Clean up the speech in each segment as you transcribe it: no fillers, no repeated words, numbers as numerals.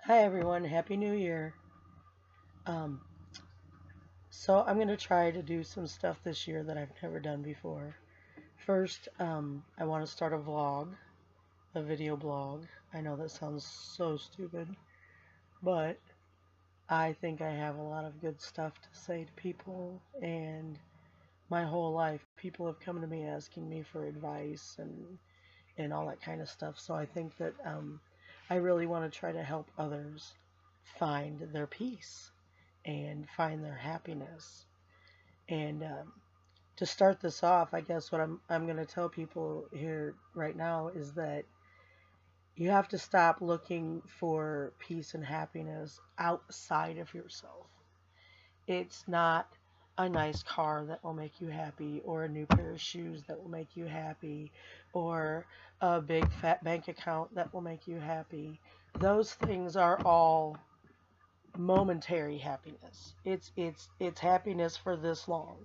Hi everyone, Happy New Year. Um, so I'm going to try to do some stuff this year that I've never done before. First, I want to start a vlog, a video blog. I know that sounds so stupid, but I think I have a lot of good stuff to say to people, and my whole life people have come to me asking me for advice and all that kind of stuff. So I think that I really want to try to help others find their peace and find their happiness. And to start this off, I guess what I'm going to tell people here right now is that you have to stop looking for peace and happiness outside of yourself. It's not a nice car that will make you happy, or a new pair of shoes that will make you happy, or a big fat bank account that will make you happy. Those things are all momentary happiness. It's happiness for this long.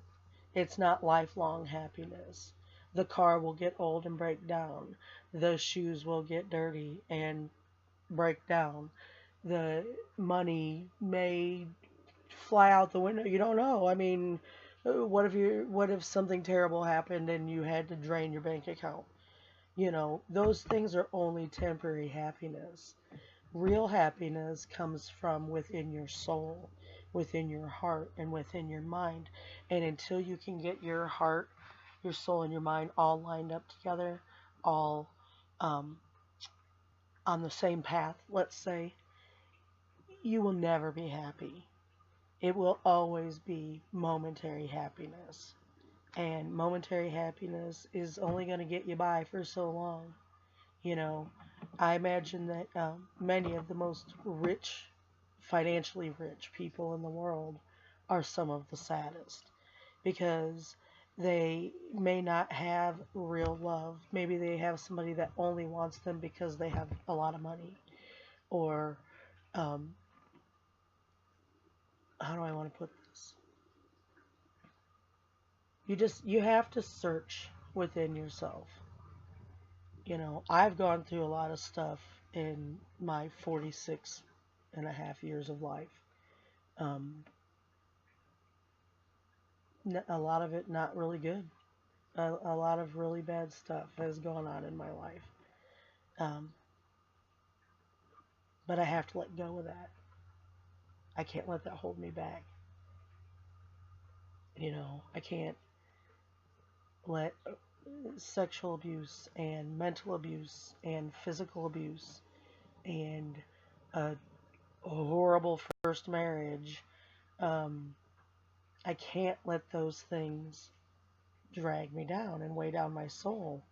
It's not lifelong happiness. The car will get old and break down. The shoes will get dirty and break down. The money may fly out the window. You don't know. I mean, what if something terrible happened and you had to drain your bank account? Those things are only temporary happiness. Real happiness comes from within your soul, within your heart, and within your mind. And until you can get your heart, your soul, and your mind all lined up together, all um, on the same path, let's say, you will never be happy. It will always be momentary happiness. And momentary happiness is only going to get you by for so long. You know, I imagine that many of the most rich, financially rich people in the world are some of the saddest because they may not have real love. Maybe they have somebody that only wants them because they have a lot of money. Or, um, how do I want to put this? You have to search within yourself. I've gone through a lot of stuff in my 46 and a half years of life. Um, a lot of it not really good. A lot of really bad stuff has gone on in my life. Um, but I have to let go of that. I can't let that hold me back. I can't let sexual abuse and mental abuse and physical abuse and a horrible first marriage. Um, I can't let those things drag me down and weigh down my soul.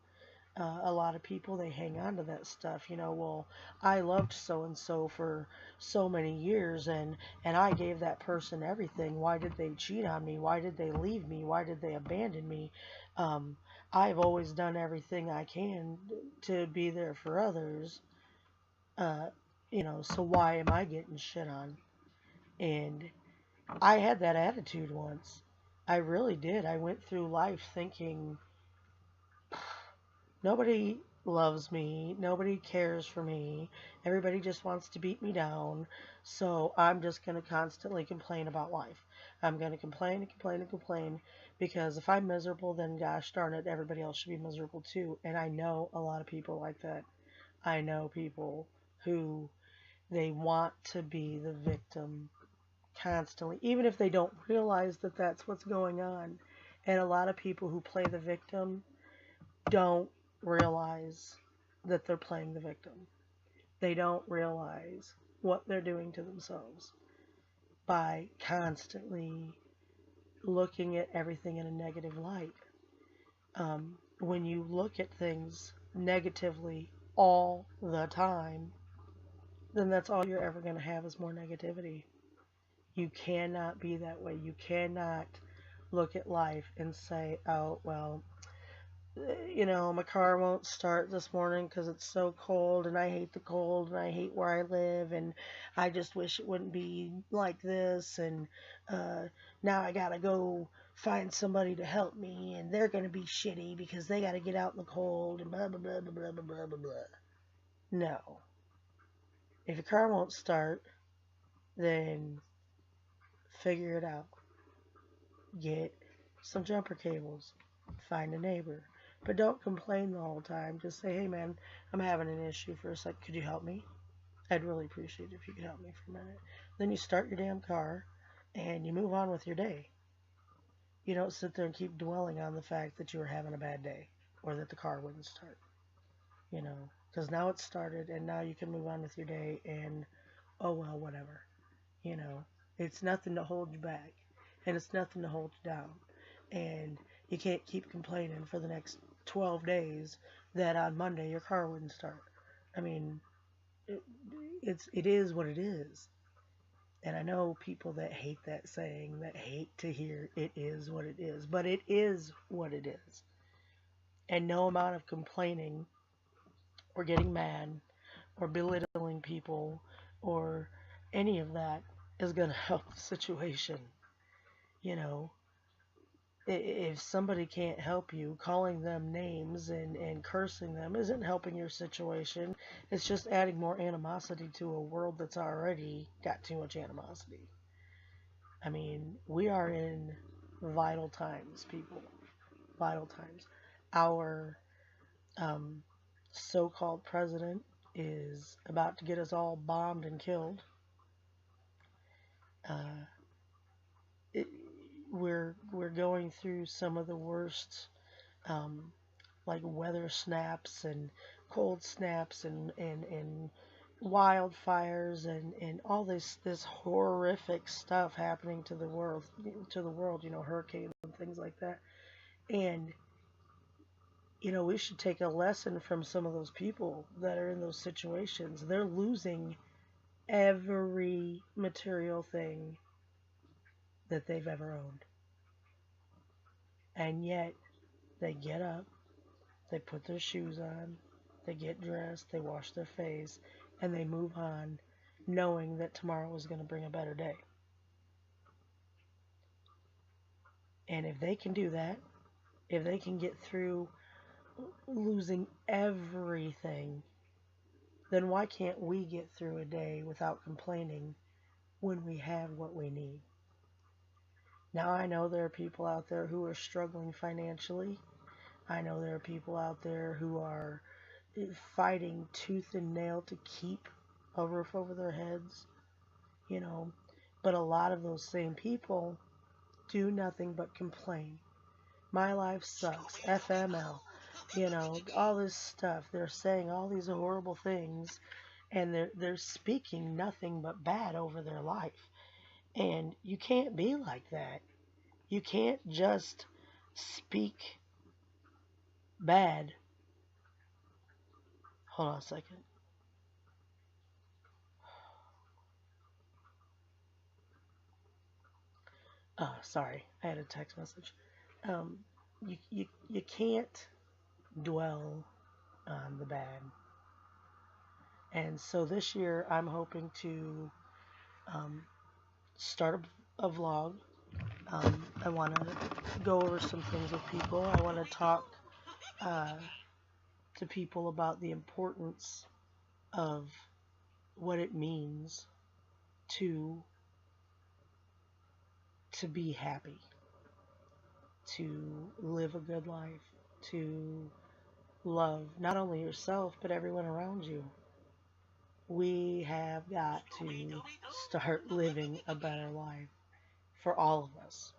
A lot of people, they hang on to that stuff. Well, I loved so and so for so many years, and I gave that person everything. Why did they cheat on me? Why did they leave me? Why did they abandon me? um, I've always done everything I can to be there for others. uh, so why am I getting shit on? And I had that attitude once. I really did. I went through life thinking nobody loves me, nobody cares for me, everybody just wants to beat me down, so I'm just going to constantly complain about life. I'm going to complain and complain and complain because if I'm miserable, then gosh darn it, everybody else should be miserable too. And I know a lot of people like that. I know people who they want to be the victim constantly, even if they don't realize that that's what's going on. And a lot of people who play the victim don't realize that they're playing the victim. They don't realize what they're doing to themselves by constantly looking at everything in a negative light. When you look at things negatively all the time, then that's all you're ever going to have is more negativity. You cannot be that way. You cannot look at life and say, oh, well, my car won't start this morning because it's so cold and I hate the cold and I hate where I live and I just wish it wouldn't be like this, and uh, now I gotta go find somebody to help me and they're gonna be shitty because they gotta get out in the cold and blah blah blah blah blah blah blah blah. No, If your car won't start, then figure it out. Get some jumper cables. Find a neighbor. But don't complain the whole time. Just say, hey man, I'm having an issue for a sec. Could you help me? I'd really appreciate it if you could help me for a minute. Then you start your damn car and you move on with your day. You don't sit there and keep dwelling on the fact that you were having a bad day or that the car wouldn't start, you know, because now it's started and now you can move on with your day and oh well, whatever, you know, it's nothing to hold you back and it's nothing to hold you down. And you can't keep complaining for the next 12 days that on Monday your car wouldn't start. I mean, it, it is what it is. And I know people that hate that saying, that hate to hear it is what it is, but it is what it is. And no amount of complaining or getting mad or belittling people or any of that is going to help the situation. You know, if somebody can't help you, calling them names and cursing them isn't helping your situation. It's just adding more animosity to a world that's already got too much animosity. I mean, we are in vital times, people. Vital times. Our um, so-called president is about to get us all bombed and killed. Uh, it, we're going through some of the worst um, like weather snaps and cold snaps and wildfires and all this horrific stuff happening to the world, you know, hurricanes and things like that. And you know, we should take a lesson from some of those people that are in those situations. They're losing every material thing that they've ever owned. And yet they get up, they put their shoes on, they get dressed, they wash their face, and they move on knowing that tomorrow is going to bring a better day. And if they can do that, if they can get through losing everything, then why can't we get through a day without complaining when we have what we need? Now, I know there are people out there who are struggling financially. I know there are people out there who are fighting tooth and nail to keep a roof over their heads, you know. But a lot of those same people do nothing but complain. My life sucks. FML. You know, all this stuff. They're saying all these horrible things and they're speaking nothing but bad over their life. And you can't be like that. You can't just speak bad. Hold on a second. Sorry, I had a text message. Um, you can't dwell on the bad. And so this year I'm hoping to um, start a vlog. I want to go over some things with people. I want to talk uh, to people about the importance of what it means to be happy, to live a good life, to love not only yourself but everyone around you. We have got to start living a better life for all of us.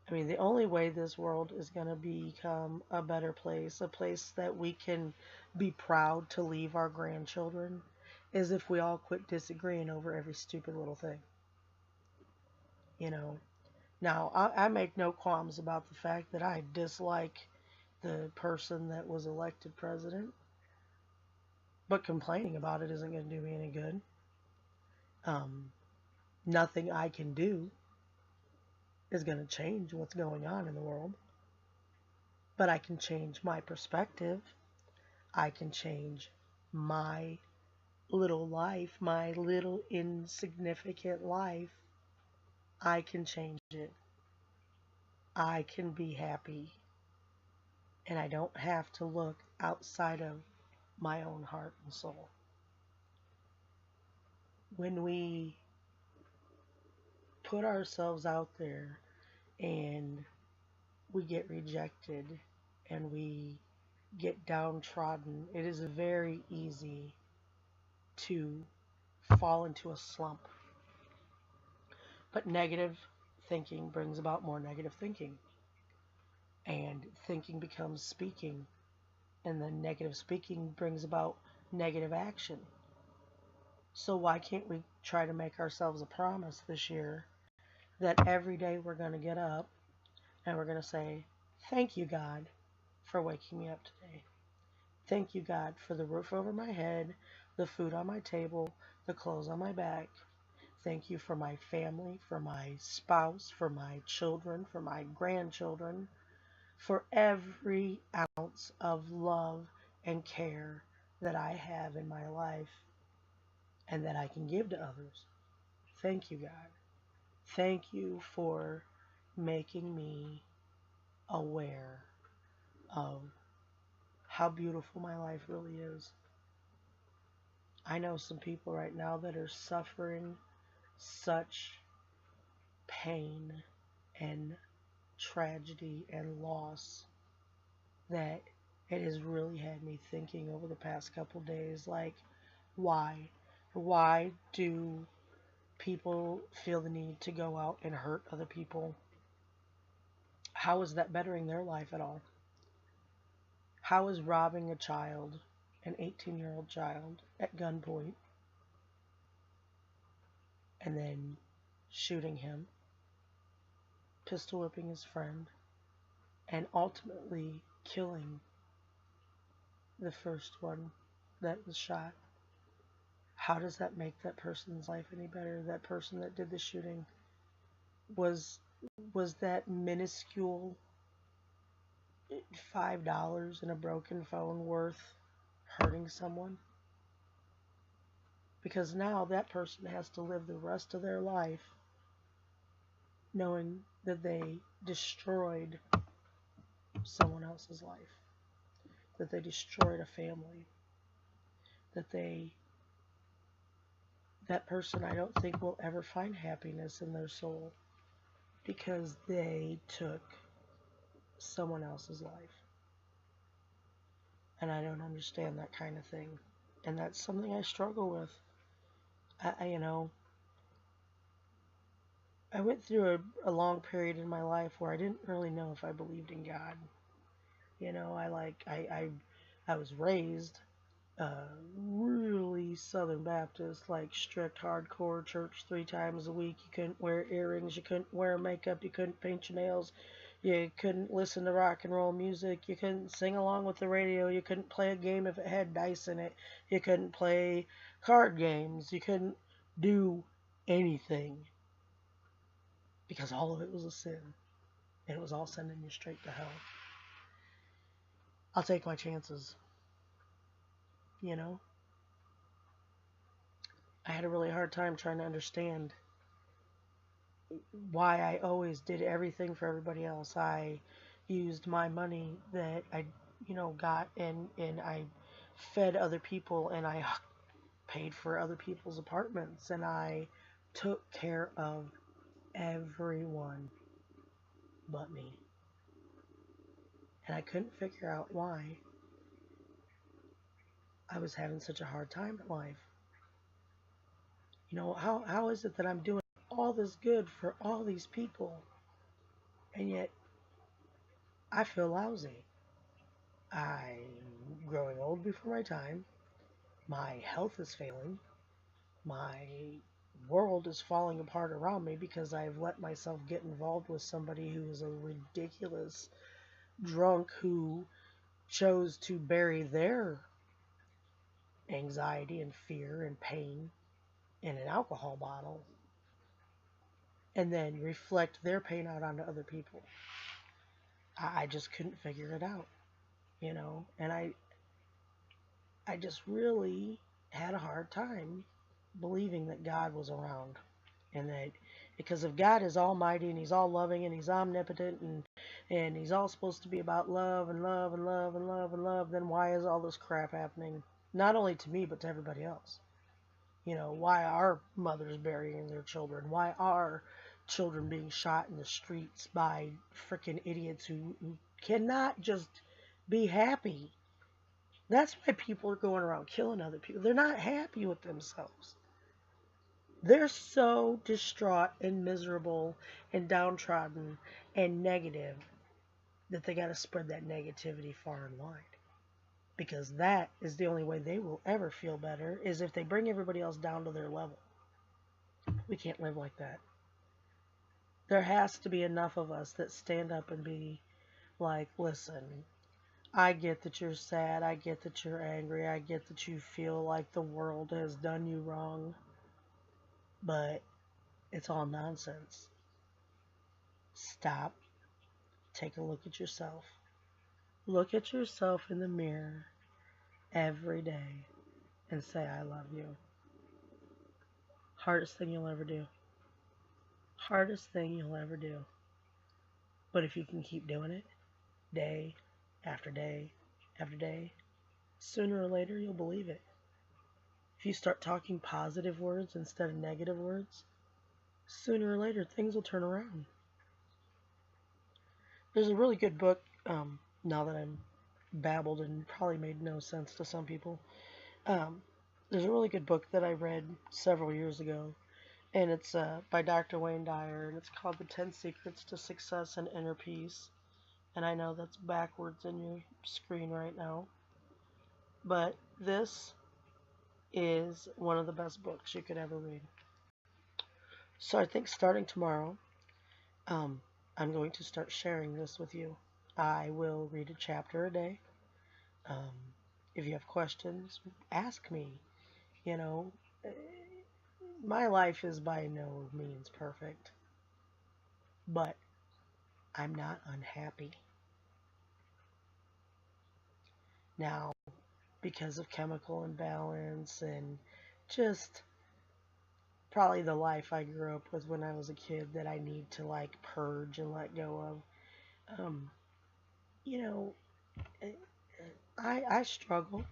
I mean, the only way this world is going to become a better place, a place that we can be proud to leave our grandchildren, is if we all quit disagreeing over every stupid little thing. You know, now I make no qualms about the fact that I dislike the person that was elected president, but complaining about it isn't going to do me any good. Um, Nothing I can do is going to change what's going on in the world, but I can change my perspective. I can change my little life, my little insignificant life. I can change it. I can be happy. And I don't have to look outside of my own heart and soul. when we put ourselves out there and we get rejected and we get downtrodden, it is very easy to fall into a slump. But negative thinking brings about more negative thinking, and thinking becomes speaking, and then negative speaking brings about negative action. So, why can't we try to make ourselves a promise this year that every day we're going to get up and we're going to say, "Thank you, God, for waking me up today. Thank you, God, for the roof over my head, the food on my table, the clothes on my back. Thank you for my family, for my spouse, for my children, for my grandchildren, for every ounce of love and care that I have in my life and that I can give to others. Thank you, God. Thank you for making me aware of how beautiful my life really is." I know some people right now that are suffering such pain and tragedy and loss that it has really had me thinking over the past couple days, like, why? Why do people feel the need to go out and hurt other people? How is that bettering their life at all? How is robbing a child, an 18-year-old child, at gunpoint and then shooting him, pistol whipping his friend, and ultimately killing the first one that was shot? How does that make that person's life any better? That person that did the shooting, was was that minuscule $5 in a broken phone worth hurting someone? Because now that person has to live the rest of their life knowing that they destroyed someone else's life, that they destroyed a family, that person, I don't think, will ever find happiness in their soul because they took someone else's life. And I don't understand that kind of thing. And that's something I struggle with. I I went through a long period in my life where I didn't really know if I believed in God. I was raised really Southern Baptist, like strict, hardcore church 3 times a week. You couldn't wear earrings, you couldn't wear makeup, you couldn't paint your nails, you couldn't listen to rock and roll music, you couldn't sing along with the radio, you couldn't play a game if it had dice in it, you couldn't play card games, you couldn't do anything because all of it was a sin and it was all sending you straight to hell. I'll take my chances, you know? I had a really hard time trying to understand why I always did everything for everybody else. I used my money that I, got, and I fed other people, and I paid for other people's apartments, and I took care of everyone but me. And I couldn't figure out why I was having such a hard time in life. How is it that I'm doing all this good for all these people, and yet I feel lousy? I'm growing old before my time. My health is failing. My world is falling apart around me because I've let myself get involved with somebody who is a ridiculous drunk who chose to bury their anxiety and fear and pain in an alcohol bottle and then reflect their pain out onto other people. I just couldn't figure it out, and I just really had a hard time believing that God was around, and that because if God is almighty and he's all loving and he's omnipotent and he's all supposed to be about love and love and love and love and love, then why is all this crap happening? Not only to me but to everybody else. You know, why are mothers burying their children? Why are children being shot in the streets by freaking idiots who cannot just be happy? That's why people are going around killing other people. They're not happy with themselves. They're so distraught and miserable and downtrodden and negative that they got to spread that negativity far and wide. Because that is the only way they will ever feel better, is if they bring everybody else down to their level. We can't live like that. There has to be enough of us that stand up and be like, listen, I get that you're sad, I get that you're angry, I get that you feel like the world has done you wrong, but it's all nonsense. Stop, take a look at yourself. Look at yourself in the mirror every day and say, I love you. Hardest thing you'll ever do. Hardest thing you'll ever do. But if you can keep doing it, day after day after day, sooner or later you'll believe it. If you start talking positive words instead of negative words, sooner or later things will turn around. There's a really good book, now that I'm babbled and probably made no sense to some people. Um, there's a really good book that I read several years ago, and it's by Dr. Wayne Dyer, and it's called The 10 Secrets to Success and Inner Peace. And I know that's backwards in your screen right now, but this is one of the best books you could ever read. So I think starting tomorrow, I'm going to start sharing this with you. I will read a chapter a day. Um, if you have questions, ask me. You know, my life is by no means perfect, but I'm not unhappy. Now, because of chemical imbalance and just probably the life I grew up with when I was a kid that I need to like purge and let go of. You know, I struggle.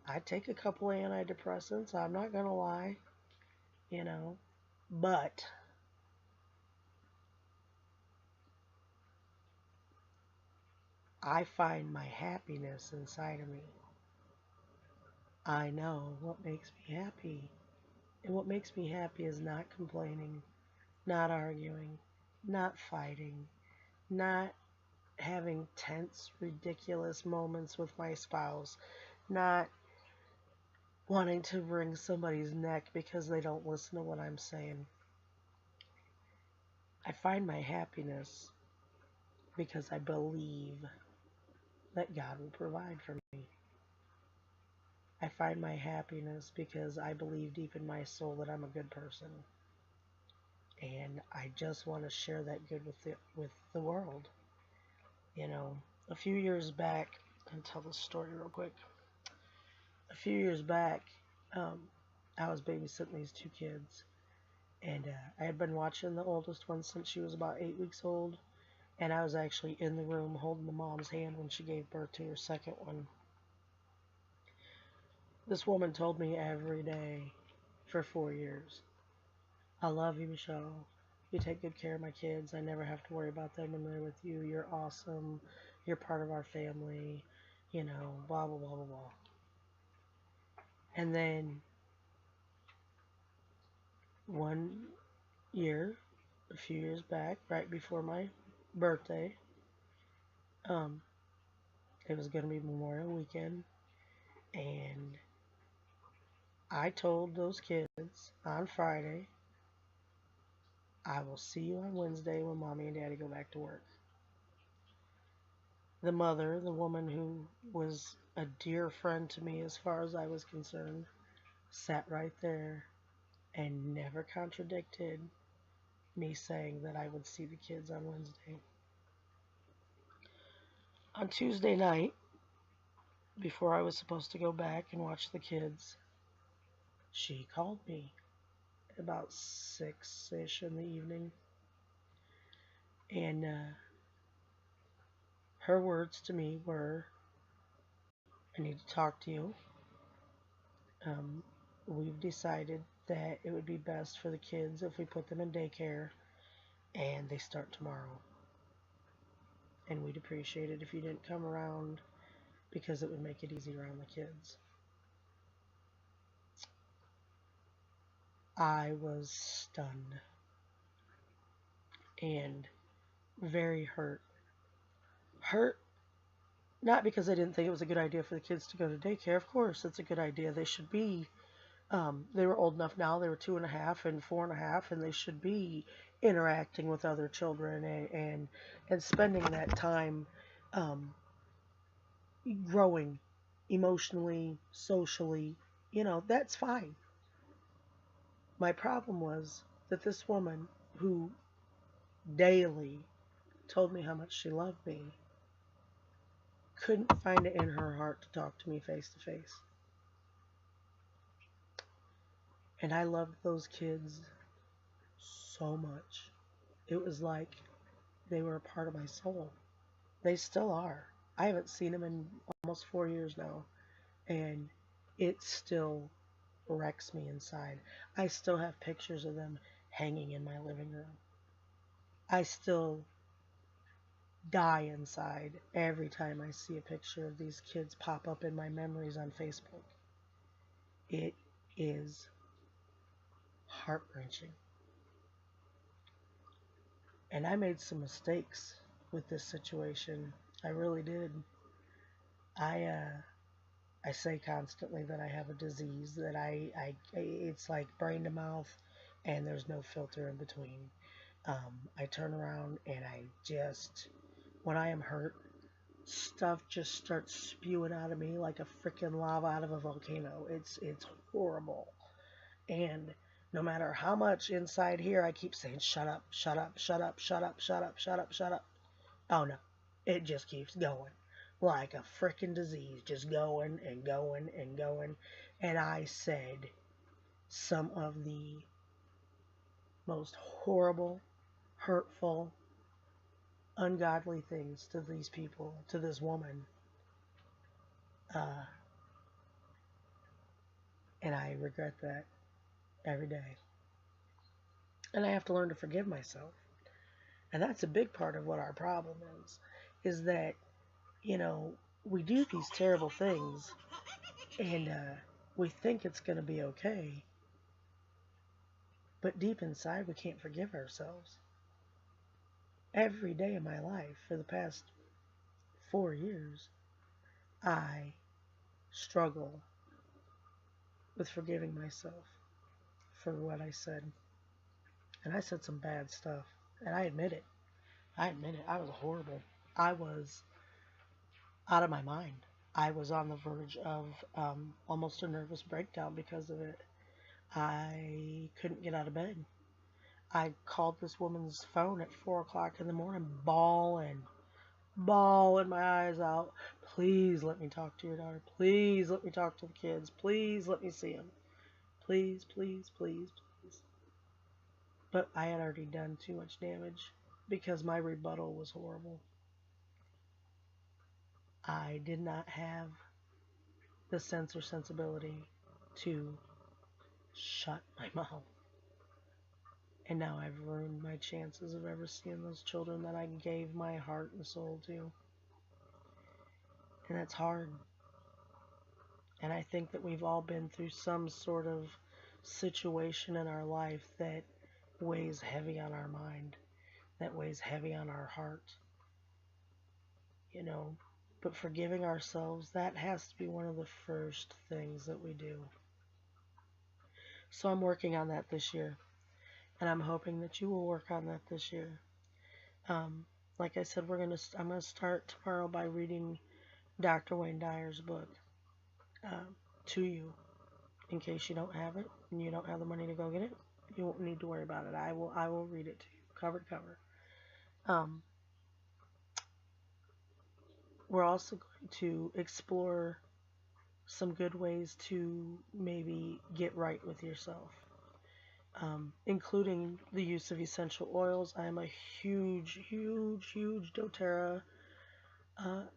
I take a couple of antidepressants. I'm not gonna lie, you know, but I find my happiness inside of me. I know what makes me happy. And what makes me happy is not complaining, not arguing, not fighting, not having tense, ridiculous moments with my spouse, not wanting to wring somebody's neck because they don't listen to what I'm saying. I find my happiness because I believe that God will provide for me. I find my happiness because I believe deep in my soul that I'm a good person. And I just want to share that good with the world. You know, a few years back, I'll tell the story real quick. A few years back, um, I was babysitting these two kids, and I had been watching the oldest one since she was about 8 weeks old, and I was actually in the room holding the mom's hand when she gave birth to her second one. This woman told me every day for 4 years, I love you, Michelle. You take good care of my kids. I never have to worry about them when they're with you. You're awesome. You're part of our family. You know, blah, blah, blah, blah, blah. And then one year, a few years back, right before my birthday, um, it was going to be Memorial Weekend. And I told those kids on Friday, I will see you on Wednesday when mommy and daddy go back to work. The mother, the woman who was a dear friend to me as far as I was concerned, sat right there and never contradicted me saying that I would see the kids on Wednesday. On Tuesday night, before I was supposed to go back and watch the kids, she called me about 6-ish in the evening. And her words to me were, I need to talk to you. we've decided that it would be best for the kids if we put them in daycare and they start tomorrow. And we'd appreciate it if you didn't come around because it would make it easier on the kids. I was stunned and very hurt. Hurt not because I didn't think it was a good idea for the kids to go to daycare. Of course, it's a good idea. They should be. They were old enough now. They were 2.5 and 4.5, and they should be interacting with other children and spending that time um, growing emotionally, socially. That's fine. My problem was that this woman who daily told me how much she loved me couldn't find it in her heart to talk to me face to face. And I loved those kids so much. It was like they were a part of my soul. They still are. I haven't seen them in almost 4 years now, and it still wrecks me inside. I still have pictures of them hanging in my living room. I still die inside every time I see a picture of these kids pop up in my memories on Facebook. It is heart-wrenching. And I made some mistakes with this situation. I really did. I I say constantly that I have a disease that it's like brain to mouth, and there's no filter in between. I turn around and when I am hurt, stuff just starts spewing out of me like a freaking lava out of a volcano. It's horrible. And no matter how much inside here I keep saying, shut up, shut up, shut up, shut up, shut up, shut up, shut up. Oh no, it just keeps going like a freaking disease, just going and going and going. And I said some of the most horrible, hurtful, ungodly things to these people, to this woman. Uh, and I regret that every day. And I have to learn to forgive myself. And that's a big part of what our problem is that, you know, we do these terrible things and we think it's going to be okay. But deep inside, we can't forgive ourselves. Every day of my life for the past 4 years, I struggle with forgiving myself for what I said. And I said some bad stuff. And I admit it. I admit it. I was horrible. I was out of my mind. I was on the verge of almost a nervous breakdown because of it. I couldn't get out of bed. I called this woman's phone at 4 o'clock in the morning, bawling my eyes out. Please let me talk to your daughter. Please let me talk to the kids. Please let me see them. Please, please, please, please. But I had already done too much damage because my rebuttal was horrible. I did not have the sense or sensibility to shut my mouth. And now I've ruined my chances of ever seeing those children that I gave my heart and soul to. And that's hard. And I think that we've all been through some sort of situation in our life that weighs heavy on our mind, that weighs heavy on our heart. But forgiving ourselves, that has to be one of the first things that we do. So I'm working on that this year. And I'm hoping that you will work on that this year. Like I said, I'm gonna start tomorrow by reading Dr. Wayne Dyer's book to you, in case you don't have it and you don't have the money to go get it. You won't need to worry about it. I will read it to you, cover to cover. We're also going to explore some good ways to maybe get right with yourself. Including the use of essential oils. I am a huge, huge, huge doTERRA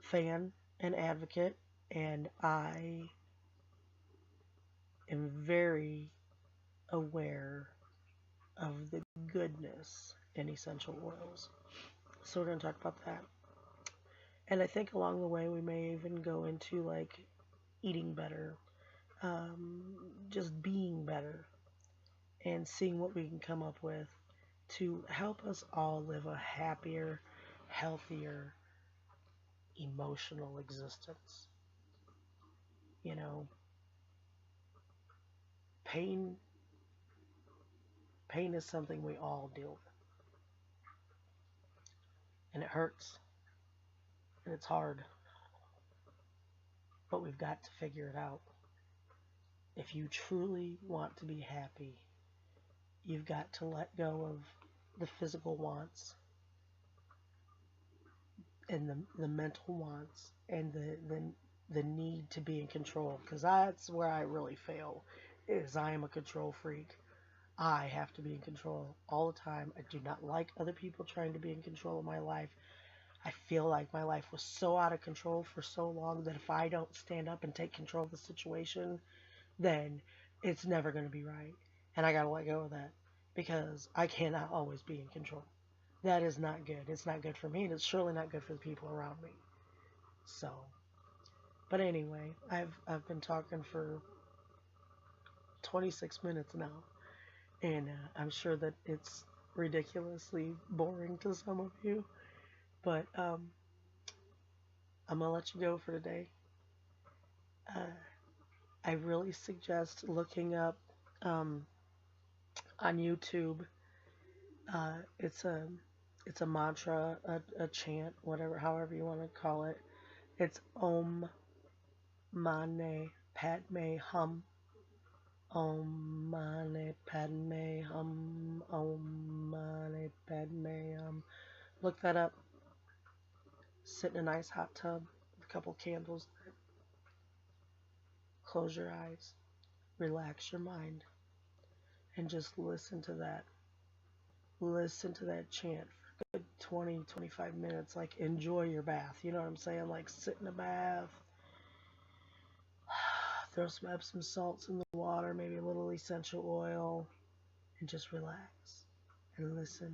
fan and advocate, and I am very aware of the goodness in essential oils. So we're going to talk about that. And I think along the way we may even go into like eating better, just being better, and seeing what we can come up with to help us all live a happier, healthier, emotional existence. You know, pain pain is something we all deal with. And it hurts and it's hard, but we've got to figure it out. If you truly want to be happy, you've got to let go of the physical wants and the mental wants and the need to be in control, because that's where I really fail. Is I am a control freak. I have to be in control all the time. I do not like other people trying to be in control of my life. I feel like my life was so out of control for so long that if I don't stand up and take control of the situation, then it's never going to be right. And I got to let go of that because I cannot always be in control. That is not good. It's not good for me, and it's surely not good for the people around me. So, but anyway, I've been talking for 26 minutes now, and I'm sure that it's ridiculously boring to some of you, but I'm gonna let you go for today. Uh, I really suggest looking up um, on YouTube. It's a mantra, a chant, whatever, however you want to call it. It's Om Mane Padme Hum. Om Mane Padme Hum. Om Mane Padme Hum. Look that up. Sit in a nice hot tub with a couple candles. Close your eyes. Relax your mind. And just listen to that. Listen to that chant for a good 20, 25 minutes. Like, enjoy your bath. You know what I'm saying? Like, sit in a bath. Throw some Epsom salts in the water, maybe a little essential oil, and just relax and listen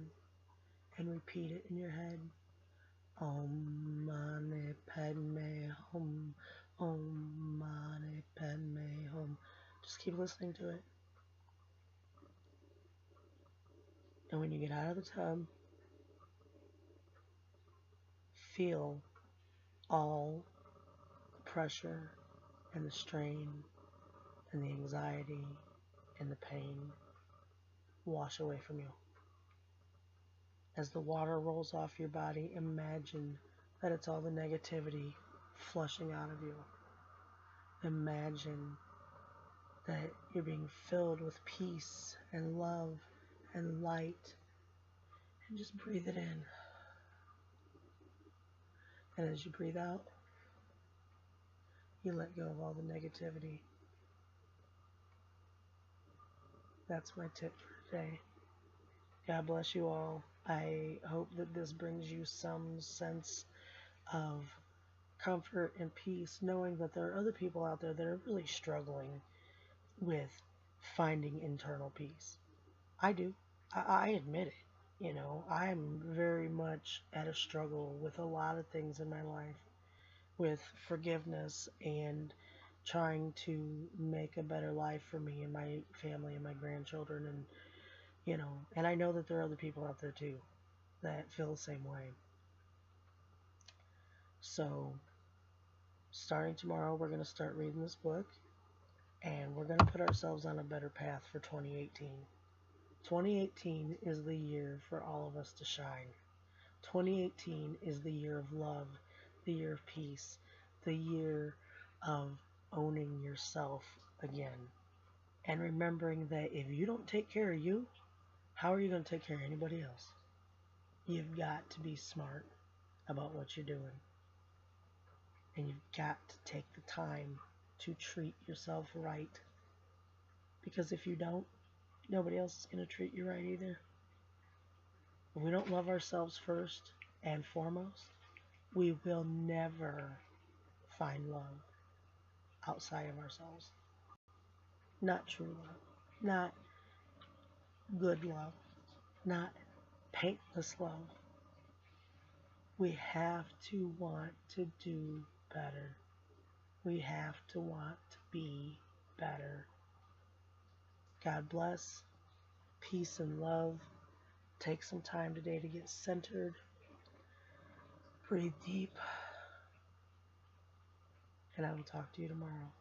and repeat it in your head. Om Mani Padme Hum. Om Mani Padme Hum. Just keep listening to it. And when you get out of the tub, feel all the pressure and the strain and the anxiety and the pain wash away from you. As the water rolls off your body, imagine that it's all the negativity flushing out of you. Imagine that you're being filled with peace and love and light, and just breathe it in. And as you breathe out, you let go of all the negativity. That's my tip for today. God bless you all. I hope that this brings you some sense of comfort and peace, knowing that there are other people out there that are really struggling with finding internal peace. I do. I admit it. You know, I'm very much at a struggle with a lot of things in my life, with forgiveness and trying to make a better life for me and my family and my grandchildren, and and I know that there are other people out there too that feel the same way. So starting tomorrow, we're going to start reading this book, and we're going to put ourselves on a better path for 2018. 2018 is the year for all of us to shine. 2018 is the year of love, the year of peace, the year of owning yourself again. And remembering that if you don't take care of you, how are you going to take care of anybody else? You've got to be smart about what you're doing. And you've got to take the time to treat yourself right. Because if you don't, nobody else is going to treat you right either. If we don't love ourselves first and foremost, we will never find love outside of ourselves. not true love, not good love, not painless love. We have to want to do better. We have to want to be better. God bless. Peace and love. Take some time today to get centered. Breathe deep. And I will talk to you tomorrow.